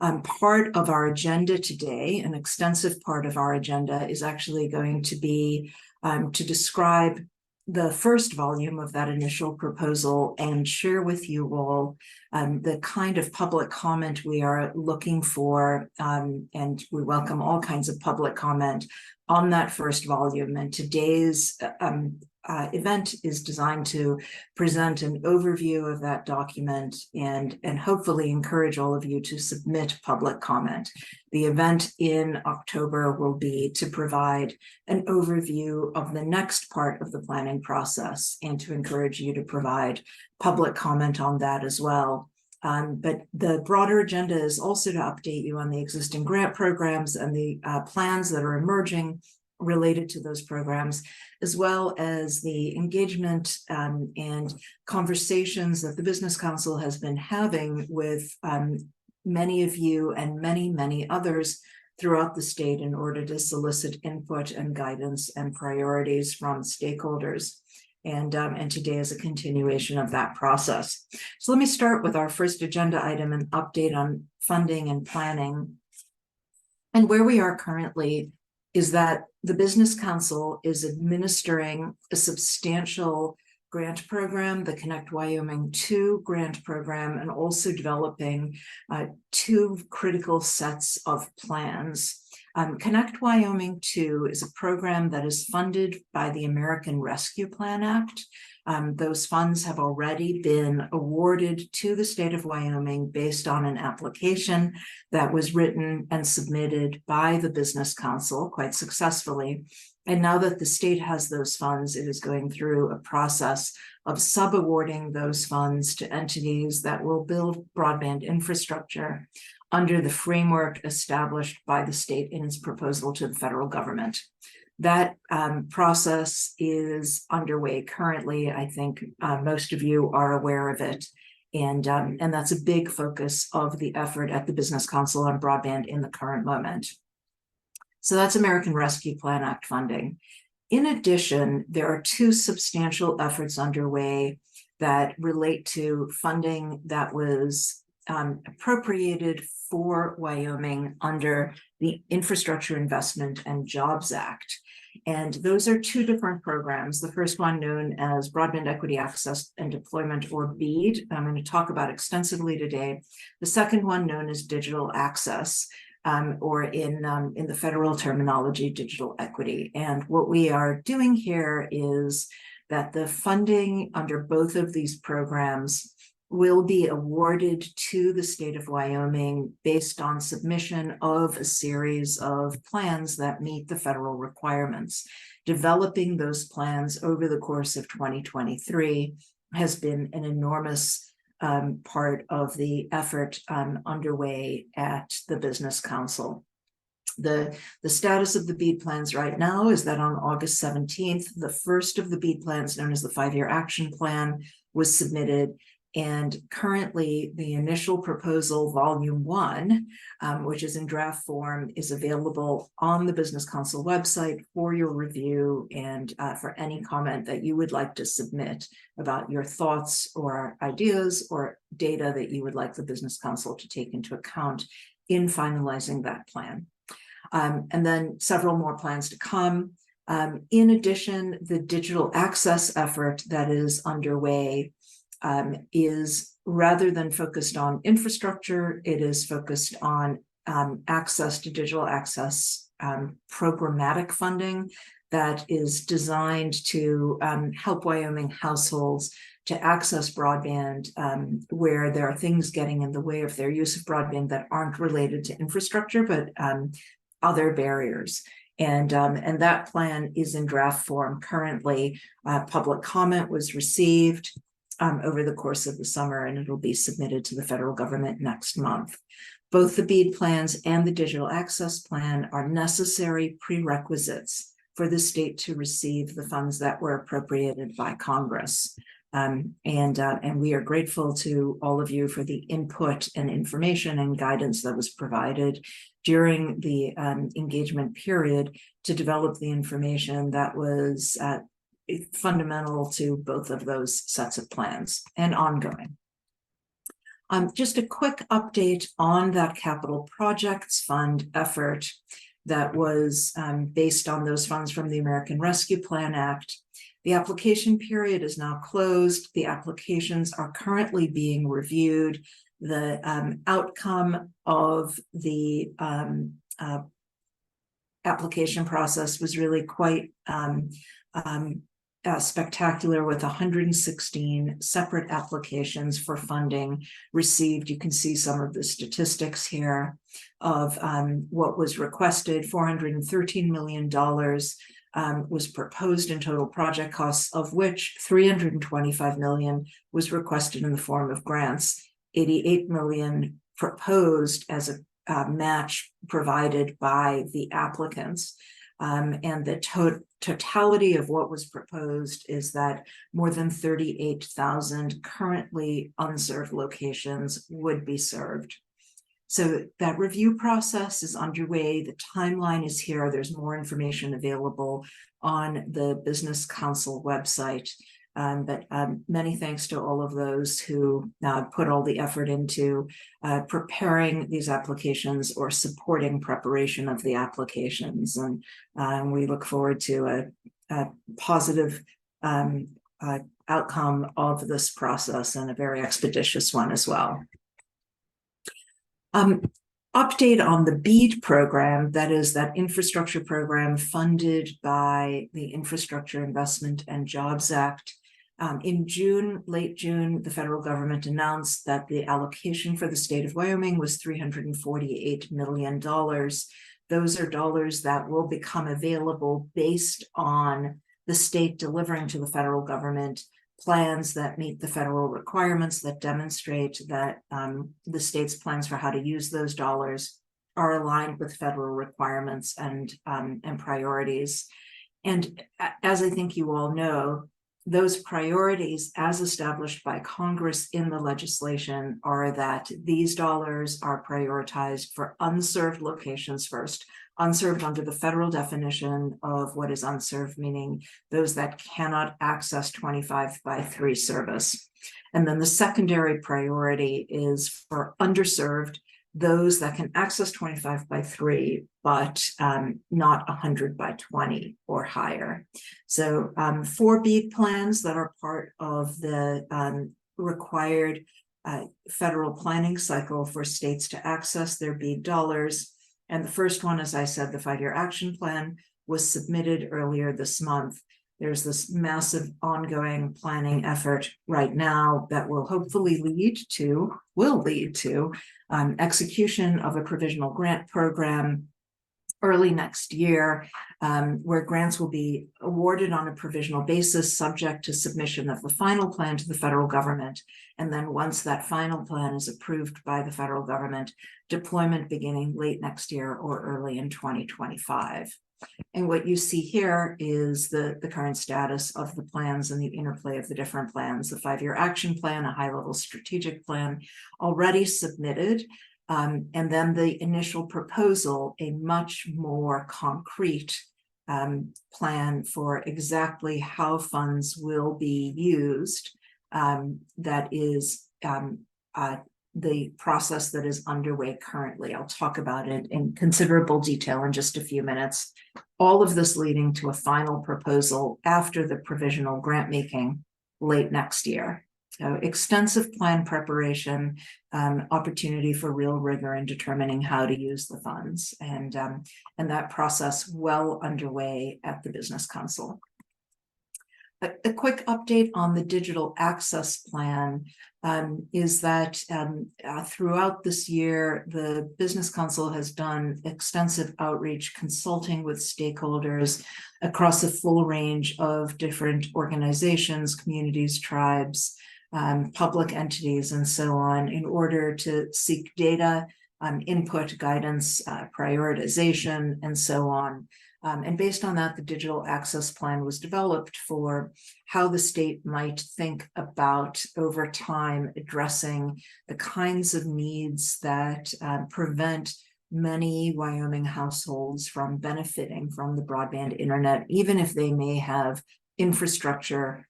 Part of our agenda today, an extensive part of our agenda, is actually going to be to describe the first volume of that initial proposal and share with you all the kind of public comment we are looking for, and we welcome all kinds of public comment on that first volume. And today's event is designed to present an overview of that document and hopefully encourage all of you to submit public comment. The event in October will be to provide an overview of the next part of the planning process and to encourage you to provide public comment on that as well. But the broader agenda is also to update you on the existing grant programs and the plans that are emerging related to those programs, as well as the engagement and conversations that the Business Council has been having with many of you and many others throughout the state in order to solicit input and guidance and priorities from stakeholders. And today is a continuation of that process. So let me start with our first agenda item, an update on funding and planning. And where we are currently is that the Business Council is administering a substantial grant program, the Connect Wyoming 2 grant program, and also developing two critical sets of plans. Connect Wyoming 2 is a program that is funded by the American Rescue Plan Act. Those funds have already been awarded to the state of Wyoming based on an application that was written and submitted by the Business Council quite successfully. And now that the state has those funds, it is going through a process of subawarding those funds to entities that will build broadband infrastructure under the framework established by the state in its proposal to the federal government. That process is underway currently. I think most of you are aware of it. And that's a big focus of the effort at the Business Council on broadband in the current moment. So that's American Rescue Plan Act funding. In addition, there are two substantial efforts underway that relate to funding that was appropriated for Wyoming under the Infrastructure Investment and Jobs Act. And those are two different programs. The first one known as Broadband Equity Access and Deployment, or BEAD, I'm going to talk about extensively today. The second one known as Digital Access, or in the federal terminology, Digital Equity. And what we are doing here is that the funding under both of these programs will be awarded to the state of Wyoming based on submission of a series of plans that meet the federal requirements. Developing those plans over the course of 2023 has been an enormous part of the effort underway at the Business Council. The status of the BEAD plans right now is that on August 17th, the first of the BEAD plans, known as the 5-year action plan, was submitted. And currently, the initial proposal, volume 1, which is in draft form, is available on the Business Council website for your review and for any comment that you would like to submit about your thoughts or ideas or data that you would like the Business Council to take into account in finalizing that plan. And then several more plans to come. In addition, the digital access effort that is underway is, rather than focused on infrastructure, it is focused on access to digital access programmatic funding that is designed to help Wyoming households to access broadband where there are things getting in the way of their use of broadband that aren't related to infrastructure, but other barriers. And that plan is in draft form currently. Public comment was received over the course of the summer, and it'll be submitted to the federal government next month. Both the BEAD plans and the digital access plan are necessary prerequisites for the state to receive the funds that were appropriated by Congress. And we are grateful to all of you for the input and information and guidance that was provided during the engagement period to develop the information that was fundamental to both of those sets of plans and ongoing. Just a quick update on that capital projects fund effort that was based on those funds from the American Rescue Plan Act. The application period is now closed. The applications are currently being reviewed. The outcome of the application process was really quite spectacular, with 116 separate applications for funding received. You can see some of the statistics here of what was requested. $413 million was proposed in total project costs, of which $325 million was requested in the form of grants, $88 million proposed as a match provided by the applicants. And the totality of what was proposed is that more than 38,000 currently unserved locations would be served. So that review process is underway. The timeline is here. There's more information available on the Business Council website. But many thanks to all of those who put all the effort into preparing these applications or supporting preparation of the applications. And we look forward to a positive outcome of this process, and a very expeditious one as well. Update on the BEAD program, that is that infrastructure program funded by the Infrastructure Investment and Jobs Act. In June, late June, the federal government announced that the allocation for the state of Wyoming was $348 million. Those are dollars that will become available based on the state delivering to the federal government plans that meet the federal requirements, that demonstrate that the state's plans for how to use those dollars are aligned with federal requirements and priorities. And as I think you all know, those priorities, as established by Congress in the legislation, are that these dollars are prioritized for unserved locations first. Unserved under the federal definition of what is unserved, meaning those that cannot access 25/3 service. And then the secondary priority is for underserved, those that can access 25/3, but not 100/20 or higher. So 4 BEAD plans that are part of the required federal planning cycle for states to access their BEAD dollars. And the first one, as I said, the 5-year action plan, was submitted earlier this month. There's this massive ongoing planning effort right now that will hopefully lead to execution of a provisional grant program early next year, where grants will be awarded on a provisional basis, subject to submission of the final plan to the federal government. And then once that final plan is approved by the federal government, deployment beginning late next year or early in 2025. And what you see here is the current status of the plans and the interplay of the different plans. The 5-year action plan, a high-level strategic plan, already submitted. And then the initial proposal, a much more concrete plan for exactly how funds will be used. That is the process that is underway currently. I'll talk about it in considerable detail in just a few minutes. All of this leading to a final proposal after the provisional grant making late next year. So extensive plan preparation, opportunity for real rigor in determining how to use the funds, and that process well underway at the Business Council. A quick update on the digital access plan is that throughout this year, the Business Council has done extensive outreach, consulting with stakeholders across a full range of different organizations, communities, tribes, public entities, and so on, in order to seek data, input, guidance, prioritization, and so on. And based on that, the digital access plan was developed for how the state might think about, over time, addressing the kinds of needs that prevent many Wyoming households from benefiting from the broadband internet, even if they may have infrastructure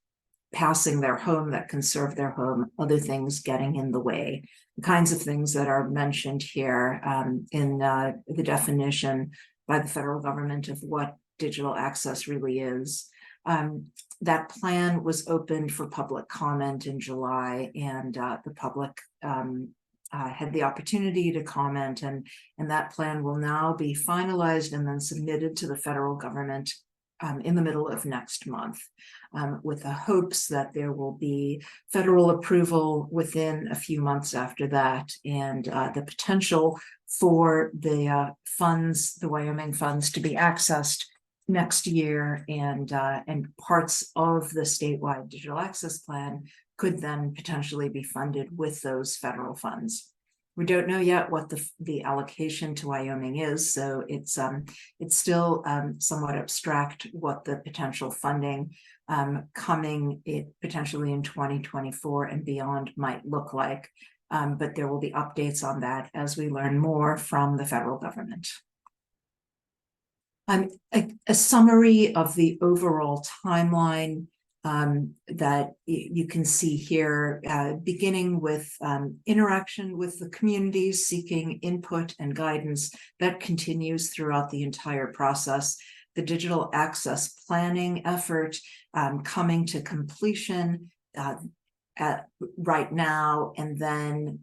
passing their home that can serve their home, other things getting in the way. The kinds of things that are mentioned here in the definition by the federal government of what digital access really is. That plan was opened for public comment in July, and the public had the opportunity to comment, and that plan will now be finalized and then submitted to the federal government in the middle of next month, with the hopes that there will be federal approval within a few months after that, and the potential for the funds, the Wyoming funds, to be accessed next year, and parts of the statewide digital access plan could then potentially be funded with those federal funds. We don't know yet what the allocation to Wyoming is, so it's still somewhat abstract what the potential funding coming potentially in 2024 and beyond might look like. But there will be updates on that as we learn more from the federal government. A summary of the overall timeline that you can see here, beginning with interaction with the communities seeking input and guidance that continues throughout the entire process. The digital access planning effort coming to completion right now, and then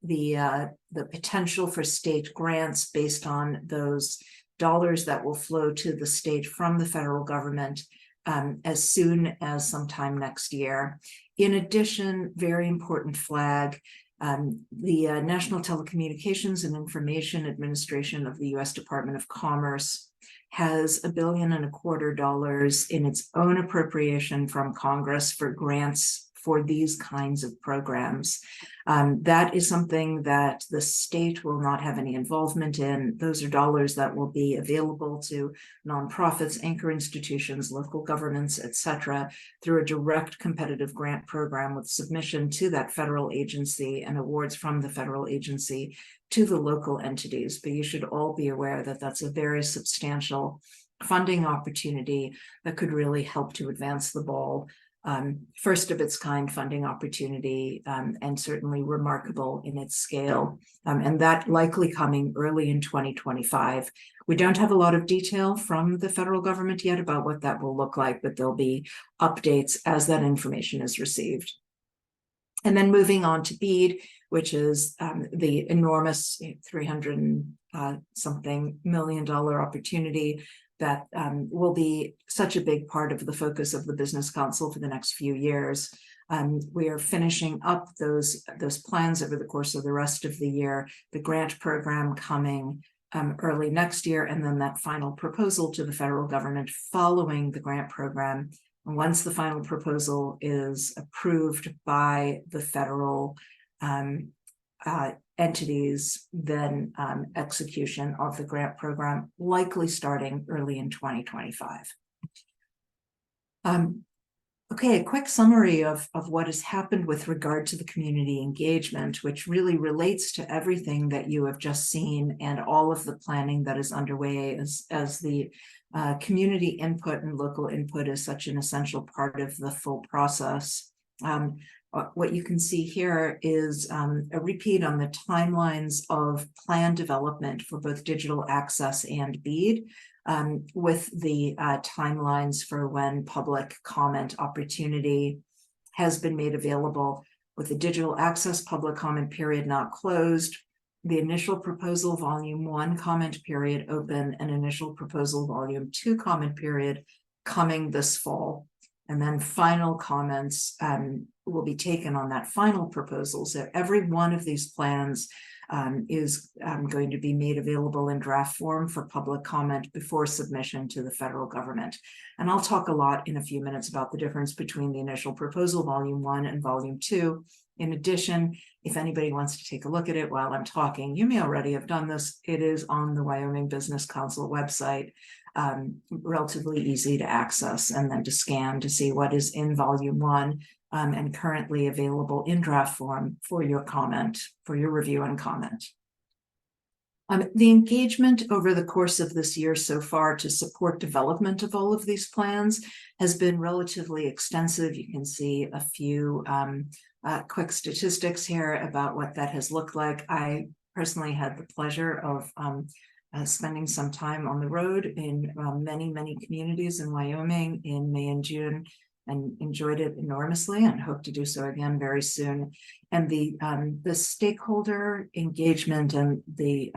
the potential for state grants based on those dollars that will flow to the state from the federal government as soon as sometime next year. In addition, very important flag, the National Telecommunications and Information Administration of the U.S. Department of Commerce has $1.25 billion in its own appropriation from Congress for grants for these kinds of programs. That is something that the state will not have any involvement in. Those are dollars that will be available to nonprofits, anchor institutions, local governments, etc., through a direct competitive grant program with submission to that federal agency and awards from the federal agency to the local entities. But you should all be aware that that's a very substantial funding opportunity that could really help to advance the ball. First of its kind funding opportunity, and certainly remarkable in its scale, and that likely coming early in 2025. We don't have a lot of detail from the federal government yet about what that will look like, but there'll be updates as that information is received. And then moving on to BEAD, which is the enormous $300-something million opportunity that will be such a big part of the focus of the Business Council for the next few years. We are finishing up those plans over the course of the rest of the year, the grant program coming early next year, and then that final proposal to the federal government following the grant program. And once the final proposal is approved by the federal entities, then execution of the grant program likely starting early in 2025. Okay, a quick summary of what has happened with regard to the community engagement, which really relates to everything that you have just seen and all of the planning that is underway as the community input and local input is such an essential part of the full process. What you can see here is a repeat on the timelines of plan development for both digital access and BEAD, with the timelines for when public comment opportunity has been made available, with the digital access public comment period not closed, the initial proposal volume 1 comment period open, and initial proposal volume 2 comment period coming this fall. And then final comments will be taken on that final proposal. So every one of these plans is going to be made available in draft form for public comment before submission to the federal government. And I'll talk a lot in a few minutes about the difference between the initial proposal volume 1 and volume 2. In addition, if anybody wants to take a look at it while I'm talking, you may already have done this. It is on the Wyoming Business Council website, relatively easy to access and then to scan to see what is in volume 1 and currently available in draft form for your comment, for your review and comment. The engagement over the course of this year so far to support development of all of these plans has been relatively extensive. You can see a few quick statistics here about what that has looked like. I personally had the pleasure of spending some time on the road in many communities in Wyoming in May and June, and enjoyed it enormously and hope to do so again very soon. And the stakeholder engagement and the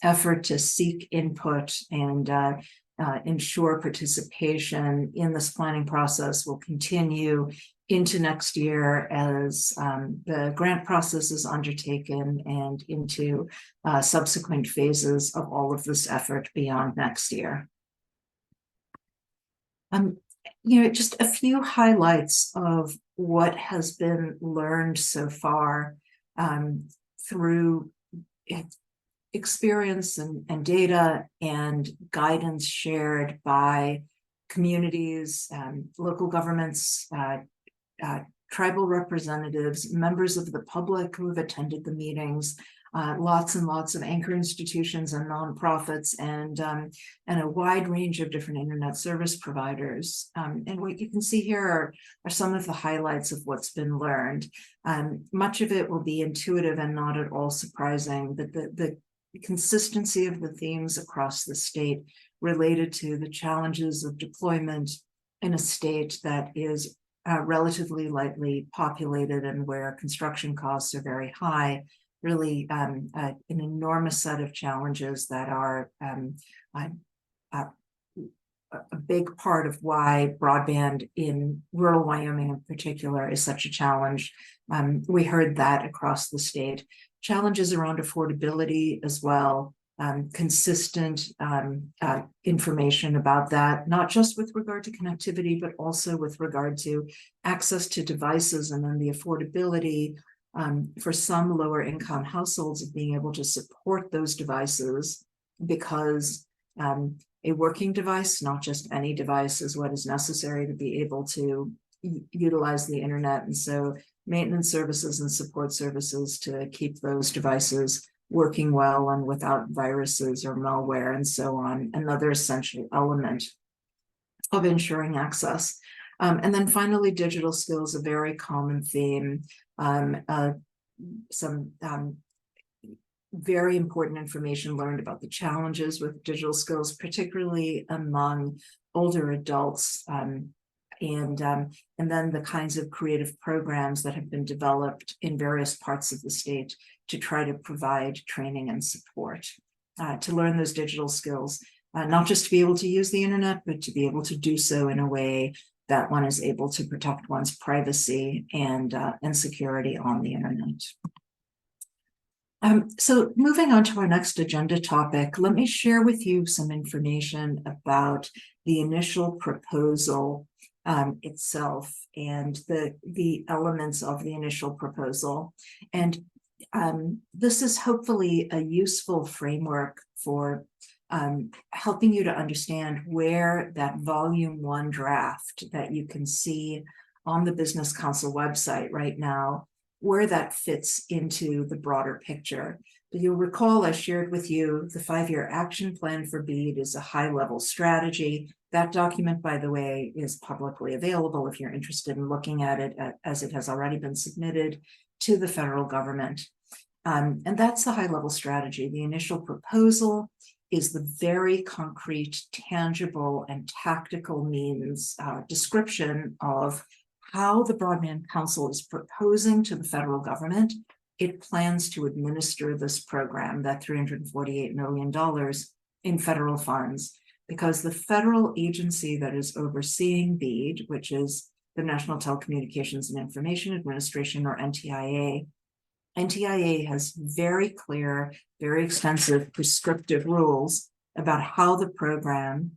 effort to seek input and ensure participation in this planning process will continue into next year as the grant process is undertaken and into subsequent phases of all of this effort beyond next year. Just a few highlights of what has been learned so far through experience and data and guidance shared by communities, local governments, tribal representatives, members of the public who have attended the meetings, lots and lots of anchor institutions and nonprofits, and a wide range of different internet service providers. And what you can see here are some of the highlights of what's been learned. Much of it will be intuitive and not at all surprising, but the consistency of the themes across the state related to the challenges of deployment in a state that is relatively lightly populated and where construction costs are very high, really an enormous set of challenges that are a big part of why broadband in rural Wyoming in particular is such a challenge. We heard that across the state. Challenges around affordability as well, consistent information about that, not just with regard to connectivity, but also with regard to access to devices, and then the affordability for some lower income households of being able to support those devices, because a working device, not just any device, is what is necessary to be able to utilize the internet. And so maintenance services and support services to keep those devices working well and without viruses or malware and so on, another essential element of ensuring access. And then finally, digital skills, a very common theme. Some very important information learned about the challenges with digital skills, particularly among older adults, and then the kinds of creative programs that have been developed in various parts of the state to try to provide training and support to learn those digital skills, not just to be able to use the internet, but to be able to do so in a way that one is able to protect one's privacy and security on the internet. So moving on to our next agenda topic, let me share with you some information about the initial proposal itself and the elements of the initial proposal. And this is hopefully a useful framework for helping you to understand where that volume 1 draft that you can see on the Business Council website right now, where that fits into the broader picture. You'll recall I shared with you the 5-year action plan for BEAD is a high-level strategy. That document, by the way, is publicly available if you're interested in looking at it, as it has already been submitted to the federal government. And that's the high-level strategy. The initial proposal is the very concrete, tangible, and tactical means description of how the Broadband Council is proposing to the federal government it plans to administer this program, that $348 million in federal funds, because the federal agency that is overseeing BEAD, which is the National Telecommunications and Information Administration, or NTIA, NTIA has very clear, very extensive prescriptive rules about how the program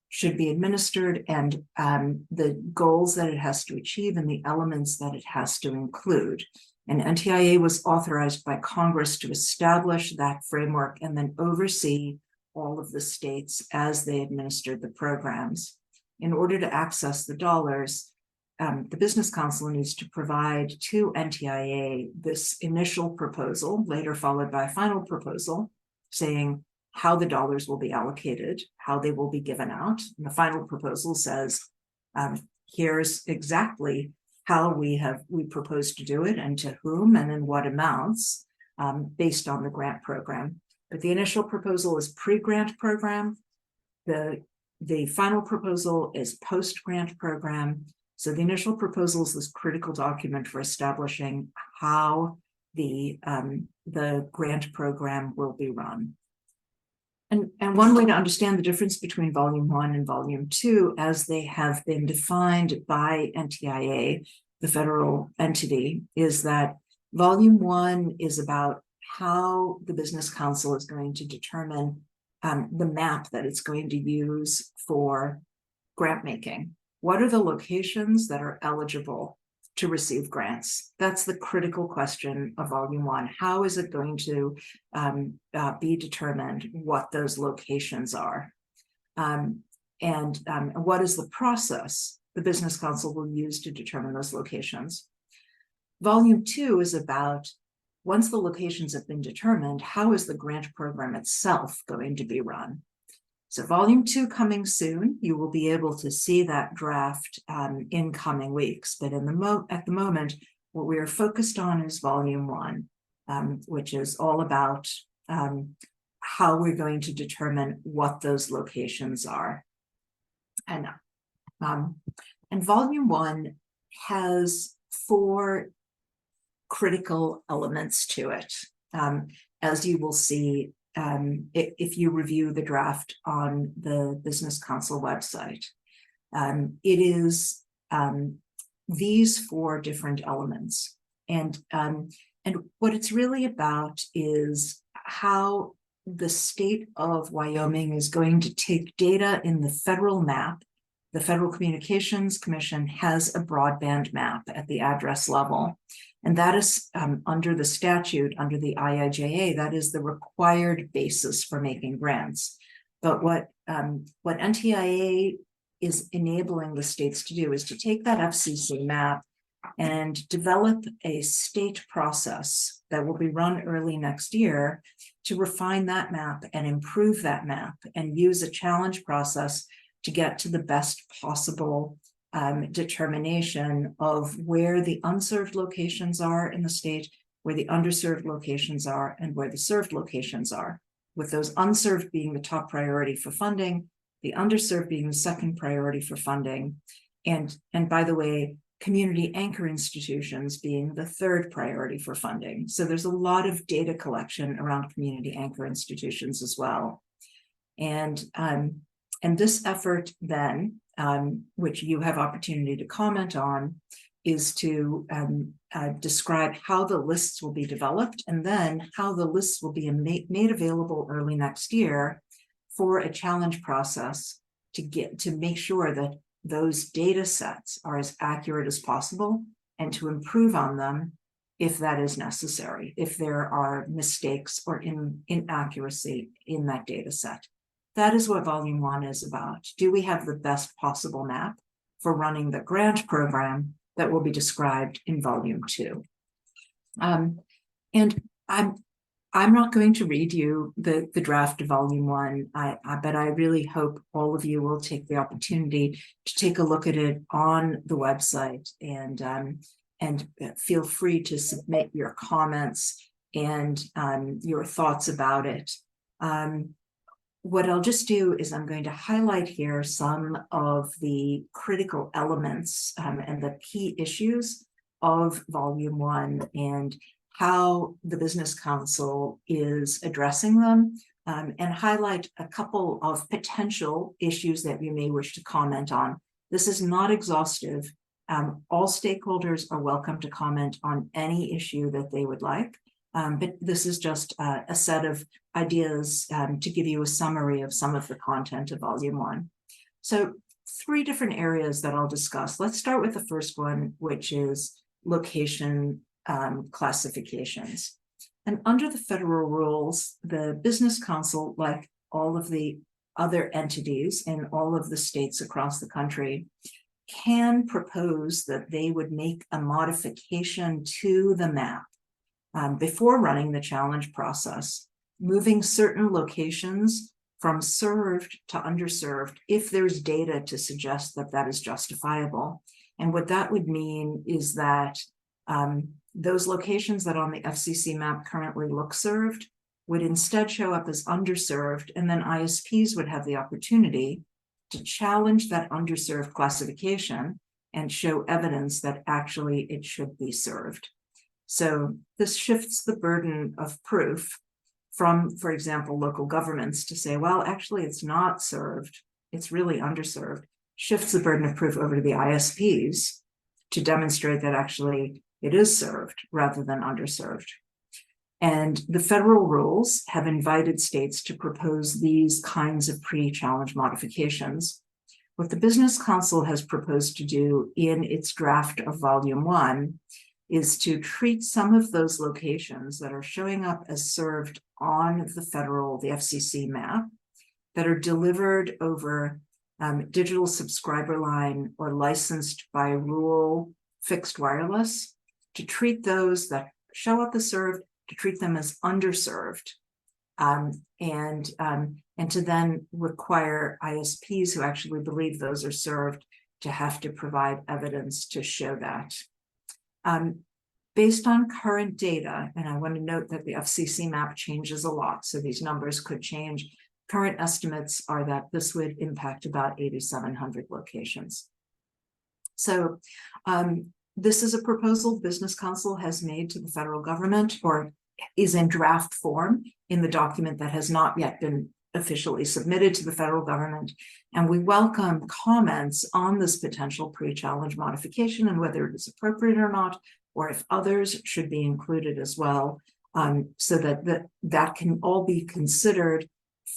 should be administered and the goals that it has to achieve and the elements that it has to include. And NTIA was authorized by Congress to establish that framework and then oversee all of the states as they administered the programs. In order to access the dollars, the Business Council needs to provide to NTIA this initial proposal, later followed by a final proposal, saying how the dollars will be allocated, how they will be given out. And the final proposal says, here's exactly how we propose to do it and to whom and in what amounts, based on the grant program. But the initial proposal is pre-grant program. The final proposal is post-grant program. So the initial proposal is this critical document for establishing how the grant program will be run. And one way to understand the difference between Volume 1 and Volume 2, as they have been defined by NTIA, the federal entity, is that Volume 1 is about how the Business Council is going to determine the map that it's going to use for grant making. What are the locations that are eligible to receive grants? That's the critical question of Volume 1. How is it going to be determined what those locations are? And what is the process the Business Council will use to determine those locations? Volume 2 is about, once the locations have been determined, how is the grant program itself going to be run? So Volume 2 coming soon. You will be able to see that draft in coming weeks. But at the moment, what we are focused on is Volume 1, which is all about how we're going to determine what those locations are. And Volume 1 has 4 critical elements to it. As you will see, if you review the draft on the Business Council website, it is these 4 different elements. And what it's really about is how the state of Wyoming is going to take data in the federal map. The Federal Communications Commission has a broadband map at the address level. And that is under the statute, under the IIJA, that is the required basis for making grants. But what NTIA is enabling the states to do is to take that FCC map and develop a state process that will be run early next year to refine that map and improve that map and use a challenge process to get to the best possible determination of where the unserved locations are in the state, where the underserved locations are, and where the served locations are, with those unserved being the top priority for funding, the underserved being the second priority for funding, and by the way, community anchor institutions being the third priority for funding. So there's a lot of data collection around community anchor institutions as well. And this effort then, which you have opportunity to comment on, is to describe how the lists will be developed and then how the lists will be made available early next year for a challenge process to make sure that those data sets are as accurate as possible and to improve on them if that is necessary, if there are mistakes or inaccuracy in that data set. That is what Volume 1 is about. Do we have the best possible map for running the grant program that will be described in Volume 2? And I'm not going to read you the draft of Volume 1, but I really hope all of you will take the opportunity to take a look at it on the website and feel free to submit your comments and your thoughts about it. What I'll just do is I'm going to highlight here some of the critical elements and the key issues of Volume 1 and how the Business Council is addressing them, and highlight a couple of potential issues that you may wish to comment on. This is not exhaustive. All stakeholders are welcome to comment on any issue that they would like. But this is just a set of ideas to give you a summary of some of the content of Volume 1. So 3 different areas that I'll discuss. Let's start with the first one, which is location classifications. And under the federal rules, the Business Council, like all of the other entities in all of the states across the country, can propose that they would make a modification to the map before running the challenge process moving certain locations from served to underserved if there's data to suggest that that is justifiable. And what that would mean is that those locations that on the FCC map currently look served would instead show up as underserved, and then ISPs would have the opportunity to challenge that underserved classification and show evidence that actually it should be served. So this shifts the burden of proof from, for example, local governments to say, well, actually it's not served, it's really underserved, shifts the burden of proof over to the ISPs to demonstrate that actually it is served rather than underserved. And the federal rules have invited states to propose these kinds of pre-challenge modifications. What the Business Council has proposed to do in its draft of Volume 1 is to treat some of those locations that are showing up as served on the FCC map, that are delivered over digital subscriber line or licensed by rural fixed wireless, to treat those that show up as served, to treat them as underserved, and to then require ISPs who actually believe those are served to have to provide evidence to show that. Based on current data, and I want to note that the FCC map changes a lot, so these numbers could change. Current estimates are that this would impact about 8,700 locations. So this is a proposal Business Council has made to the federal government, or is in draft form in the document that has not yet been officially submitted to the federal government. And we welcome comments on this potential pre-challenge modification and whether it is appropriate or not, or if others should be included as well, so that can all be considered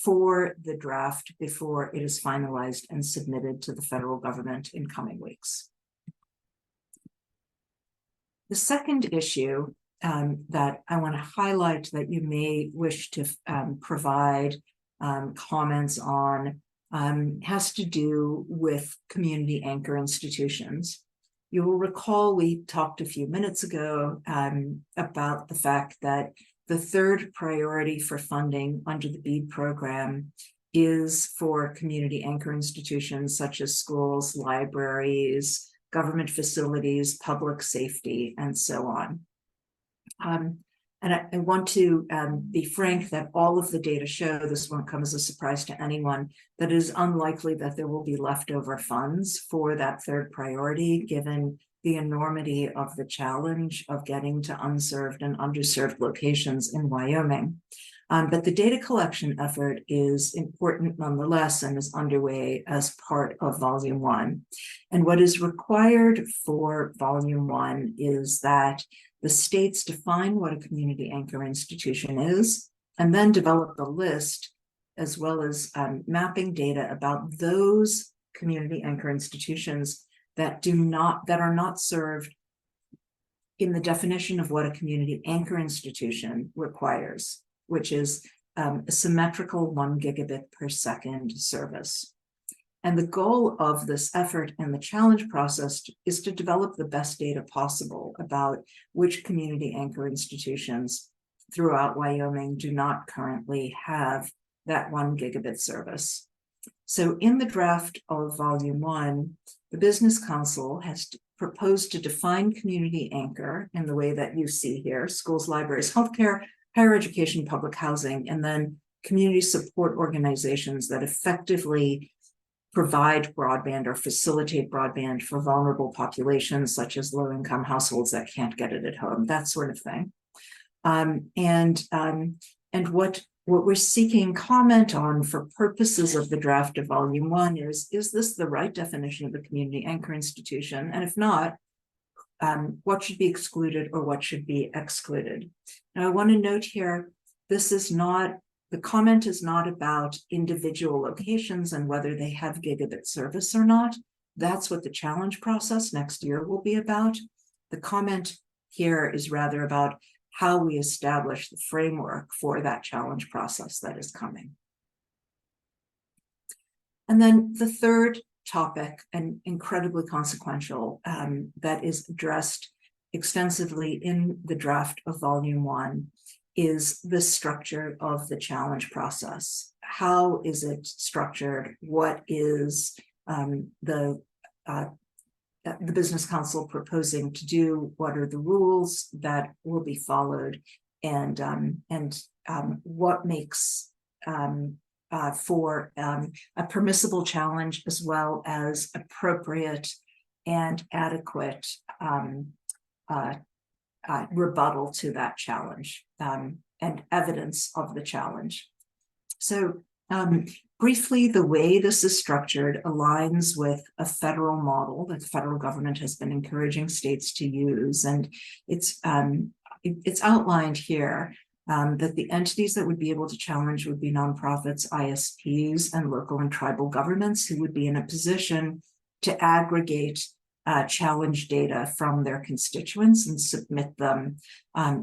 for the draft before it is finalized and submitted to the federal government in coming weeks. The second issue that I want to highlight that you may wish to provide comments on has to do with community anchor institutions. You will recall we talked a few minutes ago about the fact that the third priority for funding under the BEAD program is for community anchor institutions such as schools, libraries, government facilities, public safety, and so on. And I want to be frank that all of the data show, this won't come as a surprise to anyone, that it is unlikely that there will be leftover funds for that third priority, given the enormity of the challenge of getting to unserved and underserved locations in Wyoming. But the data collection effort is important nonetheless and is underway as part of Volume 1. And what is required for Volume 1 is that the states define what a community anchor institution is, and then develop the list, as well as mapping data about those community anchor institutions that are not served in the definition of what a community anchor institution requires, which is a symmetrical 1 gigabit per second service. And the goal of this effort and the challenge process is to develop the best data possible about which community anchor institutions throughout Wyoming do not currently have that 1 gigabit service. So in the draft of Volume 1, the Business Council has proposed to define community anchor in the way that you see here: schools, libraries, healthcare, higher education, public housing, and then community support organizations that effectively provide broadband or facilitate broadband for vulnerable populations, such as low-income households that can't get it at home, that sort of thing. And what we're seeking comment on for purposes of the draft of Volume 1 is this the right definition of a community anchor institution? And if not, what should be excluded or what should be excluded? Now, I want to note here, the comment is not about individual locations and whether they have gigabit service or not. That's what the challenge process next year will be about. The comment here is rather about how we establish the framework for that challenge process that is coming. And then the third topic, and incredibly consequential, that is addressed extensively in the draft of Volume 1, is the structure of the challenge process. How is it structured? What is the business council proposing to do? What are the rules that will be followed? And what makes for a permissible challenge as well as appropriate and adequate rebuttal to that challenge and evidence of the challenge. So briefly, the way this is structured aligns with a federal model that the federal government has been encouraging states to use, and it's outlined here that the entities that would be able to challenge would be nonprofits, ISPs, and local and tribal governments who would be in a position to aggregate challenge data from their constituents and submit them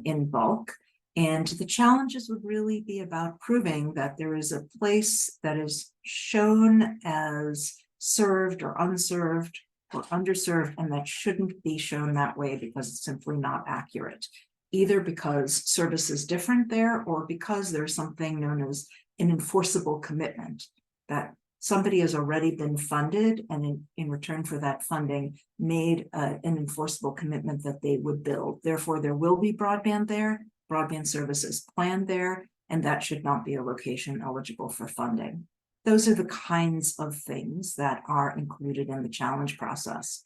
in bulk. And the challenges would really be about proving that there is a place that is shown as served or unserved or underserved, and that shouldn't be shown that way because it's simply not accurate, either because service is different there or because there's something known as an enforceable commitment, that somebody has already been funded and in return for that funding made an enforceable commitment that they would build. Therefore, there will be broadband there, broadband services planned there, and that should not be a location eligible for funding. Those are the kinds of things that are included in the challenge process.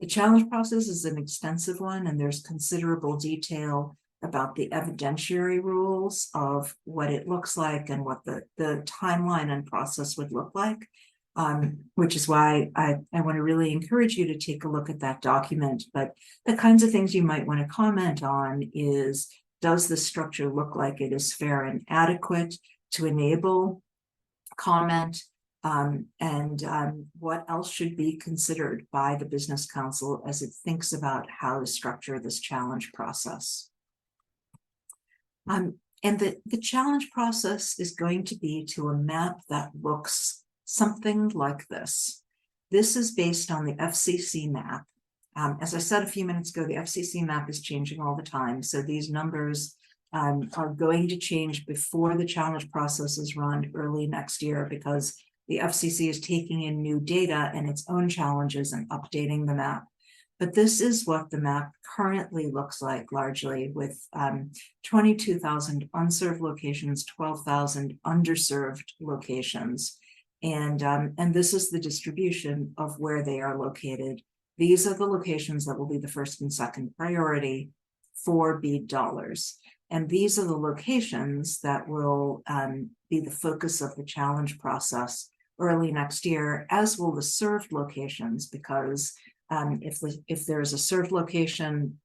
The challenge process is an extensive one, and there's considerable detail about the evidentiary rules of what it looks like and what the timeline and process would look like, which is why I want to really encourage you to take a look at that document. But the kinds of things you might want to comment on is, does the structure look like it is fair and adequate to enable comment? What else should be considered by the Business Council as it thinks about how to structure this challenge process? And the challenge process is going to be to a map that looks something like this. This is based on the FCC map. As I said a few minutes ago, the FCC map is changing all the time. So these numbers are going to change before the challenge process is run early next year, because the FCC is taking in new data and its own challenges and updating the map. But this is what the map currently looks like, largely, with 22,000 unserved locations, 12,000 underserved locations. And this is the distribution of where they are located. These are the locations that will be the first and second priority for BEAD dollars. And these are the locations that will be the focus of the challenge process early next year, as will the served locations, because if there is a served location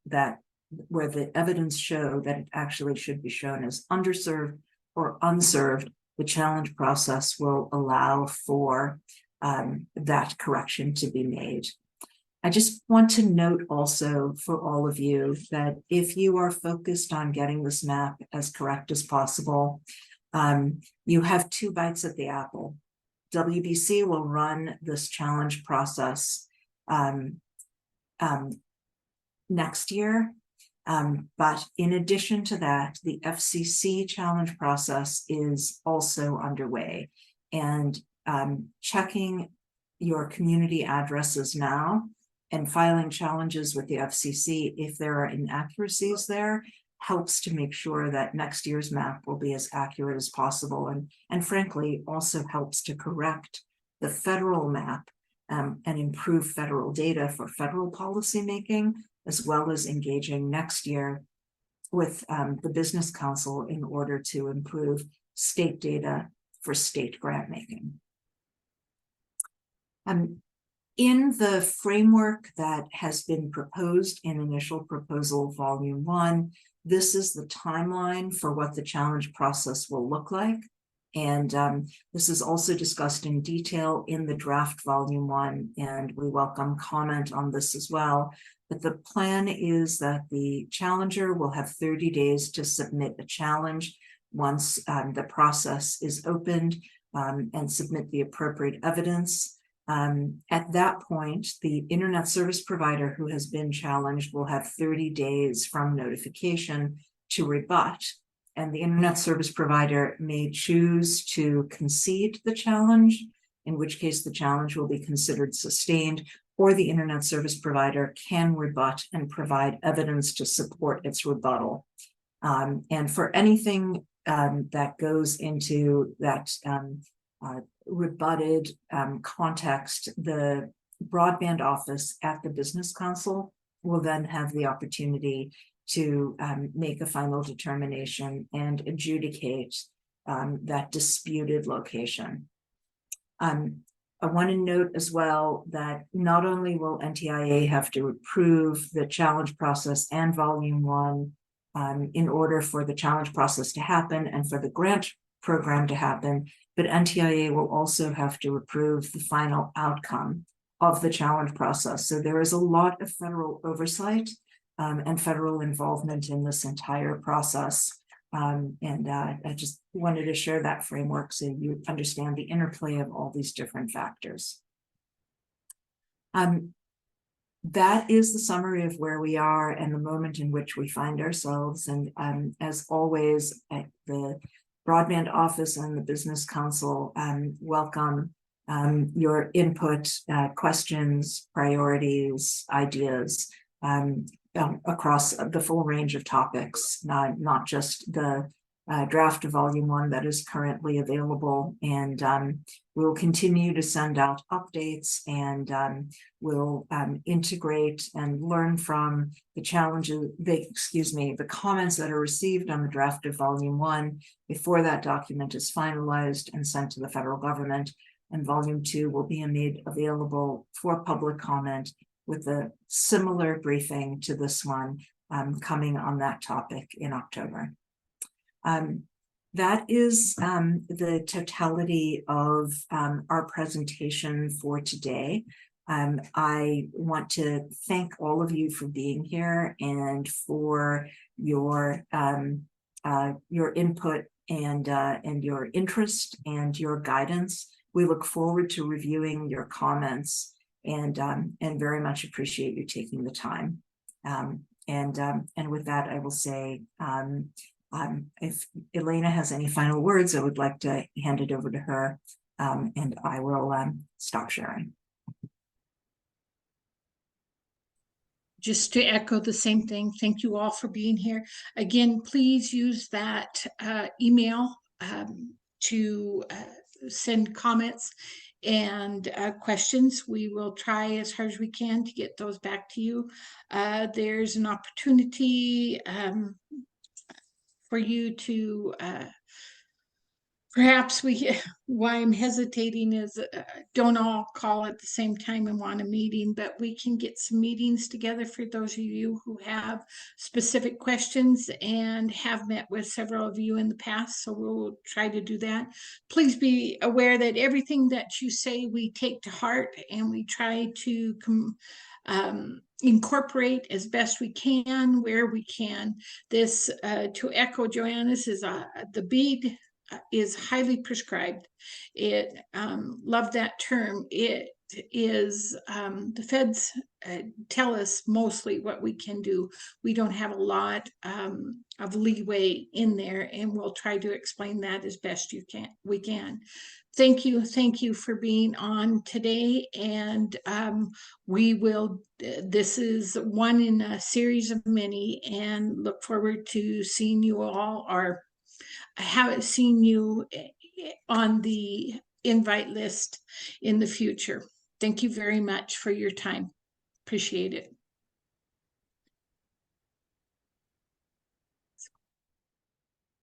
where the evidence show that it actually should be shown as underserved or unserved, the challenge process will allow for that correction to be made. I just want to note also for all of you that if you are focused on getting this map as correct as possible, you have 2 bites at the apple. WBC will run this challenge process next year. But in addition to that, the FCC challenge process is also underway, and checking your community addresses now and filing challenges with the FCC if there are inaccuracies there helps to make sure that next year's map will be as accurate as possible, and frankly also helps to correct the federal map and improve federal data for federal policymaking, as well as engaging next year with the Business Council in order to improve state data for state grant making. In the framework that has been proposed in Initial Proposal Volume 1, this is the timeline for what the challenge process will look like. And this is also discussed in detail in the draft Volume 1, and we welcome comment on this as well. But the plan is that the challenger will have 30 days to submit a challenge once the process is opened and submit the appropriate evidence. At that point, the internet service provider who has been challenged will have 30 days from notification to rebut and the internet service provider may choose to concede the challenge, in which case the challenge will be considered sustained, or the internet service provider can rebut and provide evidence to support its rebuttal. And for anything that goes into that rebutted context, the broadband office at the Business Council will then have the opportunity to make a final determination and adjudicate that disputed location. I want to note as well that not only will NTIA have to approve the challenge process and volume 1 in order for the challenge process to happen and for the grant program to happen, but NTIA will also have to approve the final outcome of the challenge process. So there is a lot of federal oversight and federal involvement in this entire process. I just wanted to share that framework so you understand the interplay of all these different factors. That is the summary of where we are and the moment in which we find ourselves. And as always, the Broadband Office and the Business Council welcome your input, questions, priorities, ideas across the full range of topics, not just the draft of volume 1 that is currently available. And we'll continue to send out updates, and we'll integrate and learn from the challenges, the comments that are received on the draft of volume 1 before that document is finalized and sent to the federal government. And volume 2 will be made available for public comment with a similar briefing to this one coming on that topic in October. That is the totality of our presentation for today. I want to thank all of you for being here and for your input and your interest and your guidance. We look forward to reviewing your comments and very much appreciate you taking the time. And with that, I will say, if Elena has any final words, I would like to hand it over to her, and I will stop sharing. Just to echo the same thing, thank you all for being here. Again, please use that email to send comments and questions. We will try as hard as we can to get those back to you. There's an opportunity for you to perhaps why I'm hesitating is don't all call at the same time and want a meeting, but we can get some meetings together for those of you who have specific questions and have met with several of you in the past. So we'll try to do that. Please be aware that everything that you say we take to heart, and we try to incorporate as best we can where we can. This, to echo Joanna's, is the bead is highly prescribed. It love that term. It is the feds tell us mostly what we can do. We don't have a lot of leeway in there, and we'll try to explain that as best we can. Thank you for being on today, and we will. This is one in a series of many, and look forward to seeing you all, or I haven't seen you on the invite list in the future. Thank you very much for your time. Appreciate it.